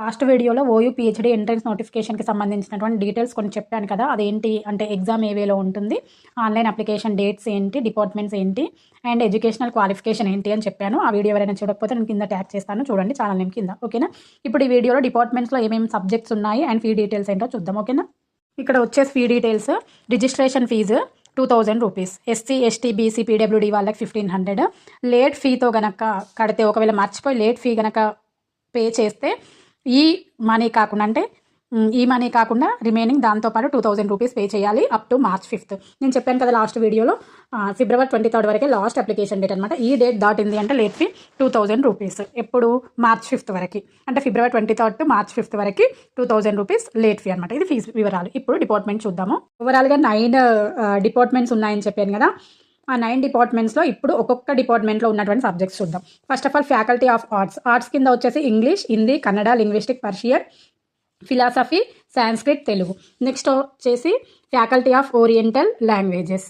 Last వీడియోలో OU PhD entrance నోటిఫికేషన్కి సంబంధించినటువంటి డీటెయిల్స్ కొన్ని చెప్పాను కదా, అదేంటి అంటే ఎగ్జామ్ ఏ వేలో ఉంటుంది, ఆన్లైన్ అప్లికేషన్ డేట్స్ ఏంటి, డిపార్ట్మెంట్స్ ఏంటి, అండ్ ఎడ్యుకేషనల్ క్వాలిఫికేషన్ ఏంటి అని చెప్పాను. ఆ వీడియో ఎవరైనా చూడకపోతే నేను కింద ట్యాగ్ చేస్తాను, చూడండి ఛానల్ నేమ్ కింద. ఓకేనా? ఇప్పుడు ఈ వీడియోలో డిపార్ట్మెంట్స్లో ఏమేమి సబ్జెక్ట్స్ ఉన్నాయి అండ్ ఫీ డీటెయిల్స్ ఏంటో చూద్దాం. ఓకేనా? ఇక్కడ వచ్చేసి fee details. Registration fee 2000 rupees, SC ST BC PWD వాళ్ళకి 1500. లేట్ ఫీతో గనక కడితే, ఒకవేళ మర్చిపోయి లేట్ ఫీ గనక పే చేస్తే ఈ మనీ కాకుండా రిమైనింగ్ దాంతోపాటు 2000 రూపీస్ పే చేయాలి అప్ టు March 5th. నేను చెప్పాను కదా లాస్ట్ వీడియోలో, February 23rd వరకే లాస్ట్ అప్లికేషన్ డేట్ అనమాట. ఈ డేట్ దాటింది అంటే లేట్ ఫీ 2000 రూపీస్. ఎప్పుడు March 5th వరకు, అంటే February 23rd to March 5th వరకు 2000 రూపీస్ లేట్ ఫీ అనమాట. ఇది ఫీజు వివరాలు. ఇప్పుడు డిపార్ట్మెంట్ చూద్దాము. ఓవరాల్గా 9 డిపార్ట్మెంట్స్ ఉన్నాయని చెప్పాను కదా. ఆ 9 డిపార్ట్మెంట్స్లో ఇప్పుడు ఒక్కొక్క డిపార్ట్మెంట్లో ఉన్నటువంటి సబ్జెక్ట్స్ చూద్దాం. First of all faculty of arts కింద వచ్చేసి English, Hindi, Kannada, linguistic, Persian, philosophy, Sanskrit, Telugu. Next వచ్చేసి ఫ్యాకల్టీ ఆఫ్ ఓరియంటల్ లాంగ్వేజెస్.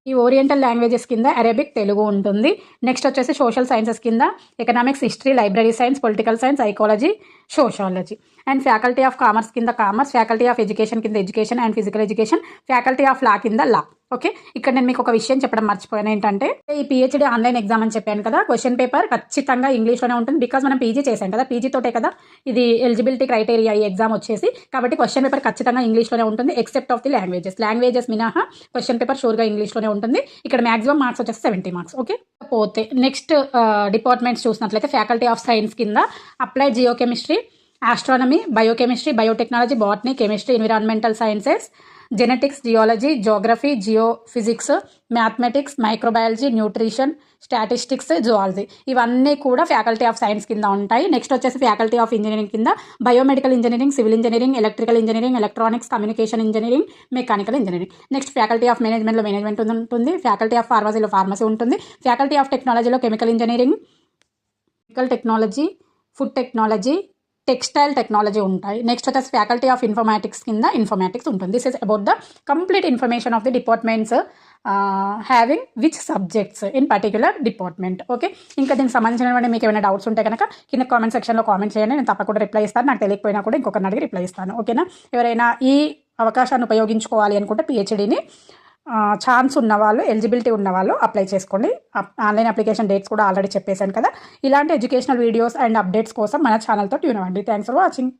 ఈ ఓరియంటల్ లాంగ్వేజెస్ కింద అరబిక్, తెలుగు ఉంటుంది. నెక్స్ట్ వచ్చేసి సోషల్ సైన్సెస్ కింద economics, history, library science, political science, psychology, sociology. And faculty of commerce కింద commerce, faculty of education కింద education and physical education, faculty of law కింద లా. Okay, ఇక్కడ నేను మీకు ఒక విషయం చెప్పడం మర్చిపోయాను. ఏంటంటే ఈ పిహెచ్డీ ఆన్లైన్ ఎగ్జామ్ అని చెప్పాను కదా, క్వశ్చన్ పేపర్ ఖచ్చితంగా ఇంగ్లీష్లోనే ఉంటుంది. బికాజ్ మనం పీజీ చేసాం కదా, పీజీతోటే కదా ఇది ఎలిజిబిలిటీ క్రైటీరియా ఈ ఎగ్జామ్ వచ్చేసి. కాబట్టి క్వశ్చన్ పేపర్ ఖచ్చితంగా ఇంగ్లీష్లోనే ఉంటుంది, ఎక్సెప్ట్ ఆఫ్ ది లాంగ్వేజెస్ మినహా క్వశ్చన్ పేపర్ షూర్గా ఇంగ్లీష్లోనే ఉంటుంది. ఇక్కడ మాక్సిమం మార్క్స్ వచ్చేసి 70 మార్క్స్. ఓకే, పోతే నెక్స్ట్ డిపార్ట్మెంట్స్ చూసినట్లయితే ఫ్యాకల్టీ ఆఫ్ సైన్స్ కింద applied geochemistry, astronomy, biochemistry, biotechnology, botany, chemistry, environmental sciences, genetics, geology, Geography, geophysics, mathematics, microbiology, nutrition, statistics, zoology. ఇవన్నీ కూడా ఫ్యాకల్టీ ఆఫ్ సైన్స్ కింద ఉంటాయి. నెక్స్ట్ వచ్చేసి faculty of engineering కింద biomedical engineering, civil engineering, electrical engineering, electronics, communication engineering, mechanical engineering. Next faculty of మేనేజ్మెంట్లో management ఉంటుంది. Faculty of ఫార్మసీలో pharmacy ఉంటుంది. Faculty of టెక్నాలజీలో chemical engineering, chemical technology, food technology, textile technology ఉంటాయి. Next వచ్చేసి faculty of informatics కింద informatics ఉంటుంది. This is about the complete information of the departments having which subjects in particular department. Okay, ఇంకా దీనికి సంబంధించినటువంటి మీకు ఏమైనా డౌట్స్ ఉంటే కనుక కింద కామెంట్ సెక్షన్లో కామెంట్ చేయండి, నేను తప్పకుండా రిప్లై ఇస్తాను. నాకు తెలియకపోయినా కూడా ఇంకొకరిని అడిగి రిప్లై ఇస్తాను. ఓకేనా? ఎవరైనా ఈ అవకాశాన్ని ఉపయోగించుకోవాలి అనుకుంటే పిహెచ్డీని ఛాన్స్ ఉన్నవాళ్ళు, ఎలిజిబిలిటీ ఉన్నవాళ్ళు అప్లై చేసుకోండి. ఆన్లైన్ అప్లికేషన్ డేట్స్ కూడా ఆల్రెడీ చెప్పేశాను కదా. ఇలాంటి ఎడ్యుకేషనల్ వీడియోస్ అండ్ అప్డేట్స్ కోసం మన ఛానల్తో ట్యూన్ అవ్వండి. Thanks for watching.